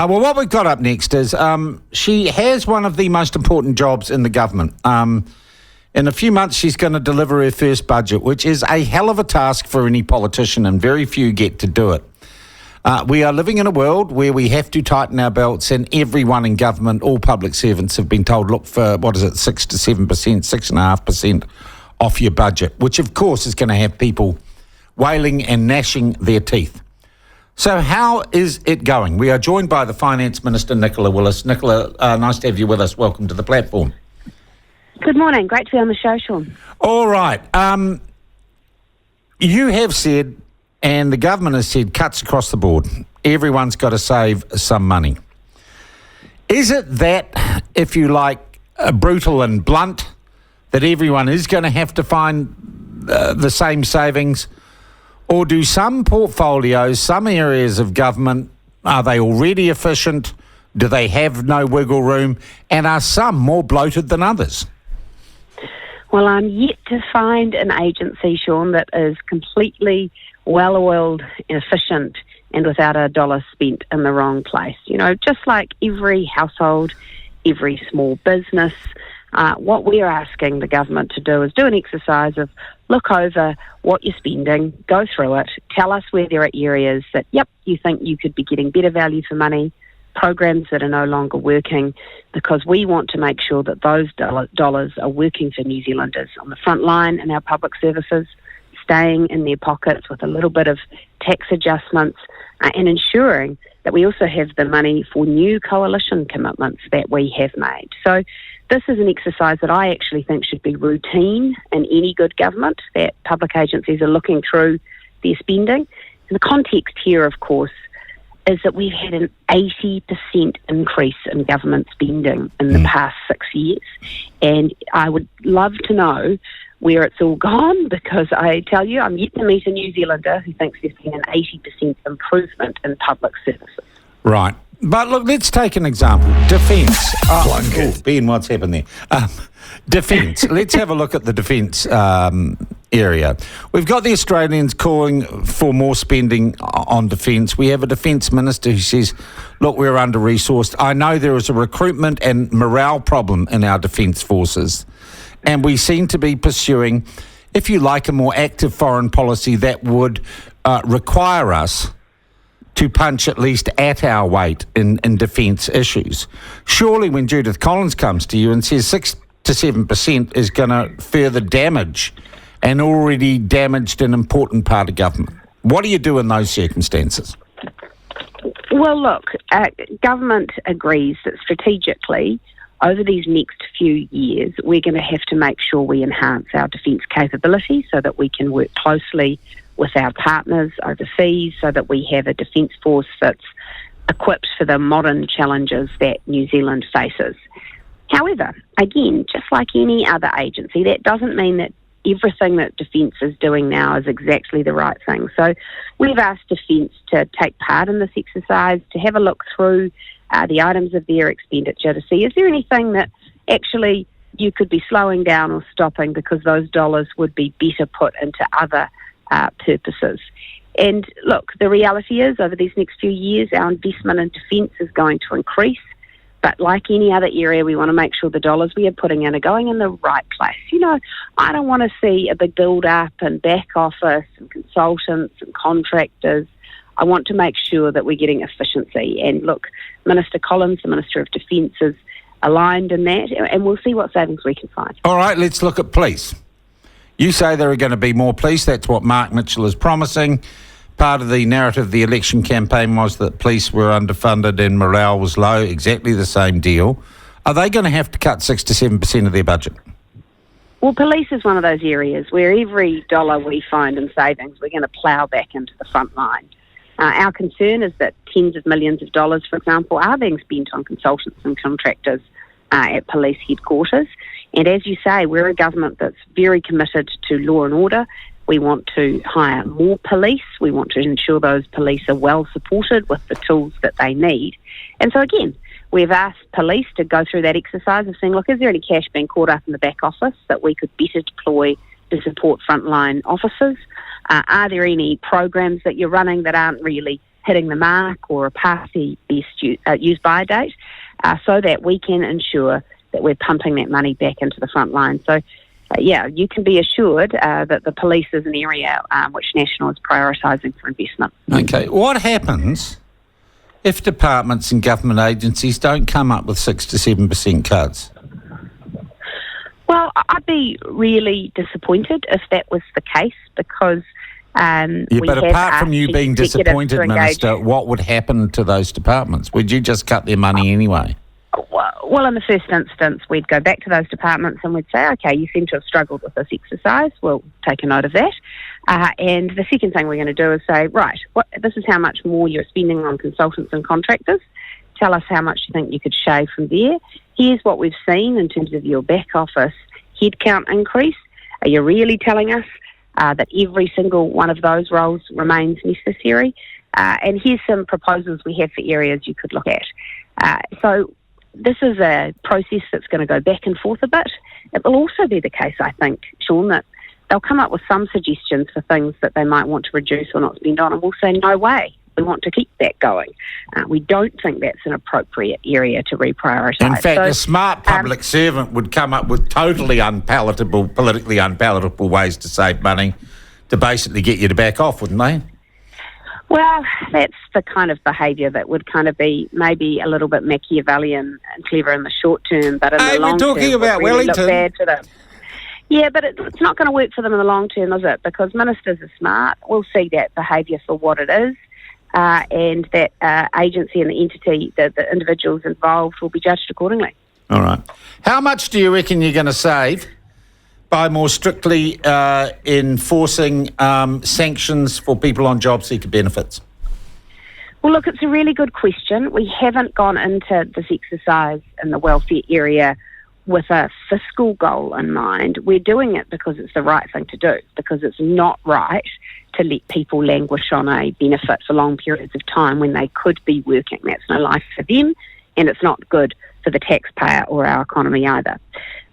Well, what we've got up next is she has one of the most important jobs in the government. In a few months, she's going to deliver her first budget, which is a hell of a task for any politician, and very few get to do it. We are living in a world where we have to tighten our belts, and everyone in government, all public servants, have been told, look for, 6 to 7%, 6.5% off your budget, which of course is going to have people wailing and gnashing their teeth. So how is it going? We are joined by the Finance Minister, Nicola Willis. Nicola, nice to have you with us. Welcome to the platform. Good morning. Great to be on the show, Sean. All right. You have said, and the government has said, cuts across the board. Everyone's got to save some money. Is it that, if you like, brutal and blunt, that everyone is going to have to find the same savings? Or do some portfolios, some areas of government, are they already efficient? Do they have no wiggle room? And are some more bloated than others? Well, I'm yet to find an agency, Sean, that is completely well-oiled, efficient, and without a dollar spent in the wrong place. You know, just like every household, every small business, what we're asking the government to do is do an exercise of look over what you're spending, go through it, tell us where there are areas that, you think you could be getting better value for money, programs that are no longer working, because we want to make sure that those dollars are working for New Zealanders on the front line in our public services, staying in their pockets with a little bit of tax adjustments, and ensuring that we also have the money for new coalition commitments that we have made. So this is an exercise that I actually think should be routine in any good government, that public agencies are looking through their spending. And the context here, of course, is that we've had an 80% increase in government spending in the past 6 years. And I would love to know where it's all gone, because I tell you, I'm yet to meet a New Zealander who thinks there's been an 80% improvement in public services. Right. But look, let's take an example. Defence. Plunket. Ben, what's happened there? Defence. Let's have a look at the defence area. We've got the Australians calling for more spending on defence. We have a Defence Minister who says, look, we're under-resourced. I know there is a recruitment and morale problem in our defence forces, and we seem to be pursuing, if you like, a more active foreign policy that would require us to punch at least at our weight in defence issues. Surely when Judith Collins comes to you and says 6 to 7% is going to further damage an already damaged and important part of government, what do you do in those circumstances? Well, look, government agrees that strategically, over these next few years, we're going to have to make sure we enhance our defence capability so that we can work closely with our partners overseas, so that we have a defence force that's equipped for the modern challenges that New Zealand faces. However, again, just like any other agency, that doesn't mean that everything that Defence is doing now is exactly the right thing. So we've asked Defence to take part in this exercise, to have a look through the items of their expenditure to see, is there anything that actually you could be slowing down or stopping because those dollars would be better put into other purposes. And look, the reality is over these next few years, our investment in defence is going to increase. But like any other area, we want to make sure the dollars we are putting in are going in the right place. You know, I don't want to see a big build-up and back office and consultants and contractors. I want to make sure that we're getting efficiency. And look, Minister Collins, the Minister of Defence, is aligned in that, and we'll see what savings we can find. All right, let's look at police. You say there are going to be more police. That's what Mark Mitchell is promising. Part of the narrative of the election campaign was that police were underfunded and morale was low. Exactly the same deal. Are they going to have to cut 6 to 7% of their budget? Well, police is one of those areas where every dollar we find in savings, we're going to plough back into the front line. Our concern is that tens of millions of dollars, for example, are being spent on consultants and contractors at police headquarters. And as you say, we're a government that's very committed to law and order. We want to hire more police. We want to ensure those police are well supported with the tools that they need. And so again, we've asked police to go through that exercise of saying, look, is there any cash being caught up in the back office that we could better deploy to support frontline officers? Are there any programs that you're running that aren't really hitting the mark or a past the use by date, so that we can ensure that we're pumping that money back into the front line. So, you can be assured that the police is an area which National is prioritising for investment. Okay, what happens if departments and government agencies don't come up with 6 to 7% cuts? Well, I'd be really disappointed if that was the case, because but apart from you being disappointed, Minister, what would happen to those departments? Would you just cut their money anyway? Well, in the first instance, we'd go back to those departments and we'd say, okay, you seem to have struggled with this exercise. We'll take a note of that. And the second thing we're going to do is say, right, this is how much more you're spending on consultants and contractors. Tell us how much you think you could shave from there. Here's what we've seen in terms of your back office headcount increase. Are you really telling us that every single one of those roles remains necessary? And here's some proposals we have for areas you could look at. So this is a process that's going to go back and forth a bit. It will also be the case, I think, Sean, that they'll come up with some suggestions for things that they might want to reduce or not spend on, and we'll say, no way, we want to keep that going. We don't think that's an appropriate area to reprioritise. In fact, a smart public servant would come up with totally politically unpalatable ways to save money to basically get you to back off, wouldn't they? Well, that's the kind of behaviour that would kind of be maybe a little bit Machiavellian and clever in the short term, but in the long term, we're talking about really Wellington. Look bad for them. Yeah, but it's not going to work for them in the long term, is it? Because ministers are smart. We'll see that behaviour for what it is, and that agency and the entity, the individuals involved, will be judged accordingly. All right. How much do you reckon you're going to save by more strictly enforcing sanctions for people on job seeker benefits? Well, look, it's a really good question. We haven't gone into this exercise in the welfare area with a fiscal goal in mind. We're doing it because it's the right thing to do, because it's not right to let people languish on a benefit for long periods of time when they could be working. That's no life for them, and it's not good for the taxpayer or our economy either.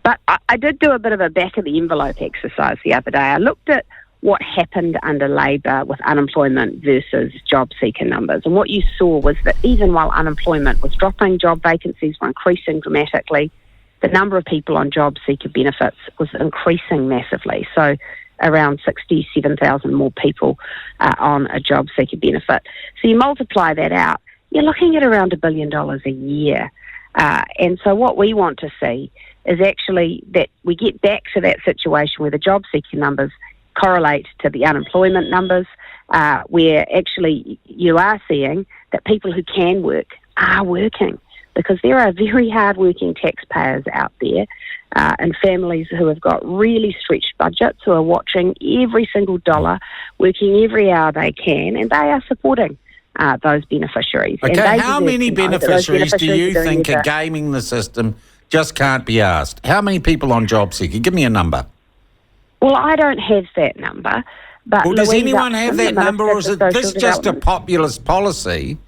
But I did do a bit of a back-of-the-envelope exercise the other day. I looked at what happened under Labor with unemployment versus job seeker numbers. And what you saw was that even while unemployment was dropping, job vacancies were increasing dramatically. The number of people on job seeker benefits was increasing massively. So around 67,000 more people on a job seeker benefit. So you multiply that out, you're looking at around $1 billion a year. And so what we want to see is actually that we get back to that situation where the job seeker numbers correlate to the unemployment numbers, where actually you are seeing that people who can work are working, because there are very hard-working taxpayers out there and families who have got really stretched budgets, who are watching every single dollar, working every hour they can, and they are supporting those beneficiaries. Okay, how many beneficiaries do you think are gaming the system just can't be asked? How many people on job seeker? Give me a number. Well, I don't have that number. But well, does anyone have that number, or is this just a populist policy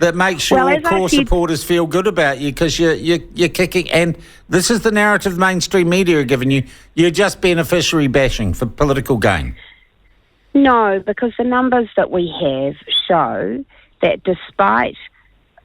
that makes your core supporters feel good about you because you're kicking? And this is the narrative mainstream media are giving you. You're just beneficiary bashing for political gain. No, because the numbers that we have show that despite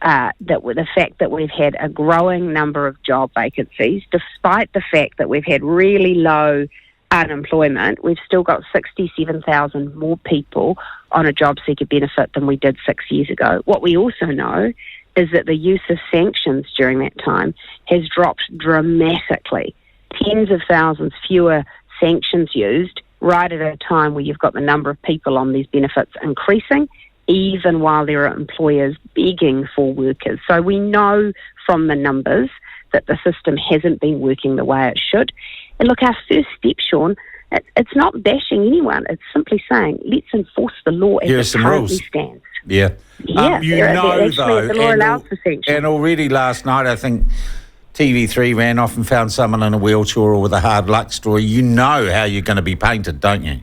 the fact that we've had a growing number of job vacancies, despite the fact that we've had really low unemployment, we've still got 67,000 more people on a job seeker benefit than we did 6 years ago. What we also know is that the use of sanctions during that time has dropped dramatically. Tens of thousands fewer sanctions used, right at a time where you've got the number of people on these benefits increasing, even while there are employers begging for workers. So we know from the numbers that the system hasn't been working the way it should. And look, our first step, Sean, it's not bashing anyone. It's simply saying, let's enforce the law as it currently stands. Yeah. The law allows for sanctions. And already last night, I think TV3 ran off and found someone in a wheelchair or with a hard luck story. You know how you're going to be painted, don't you?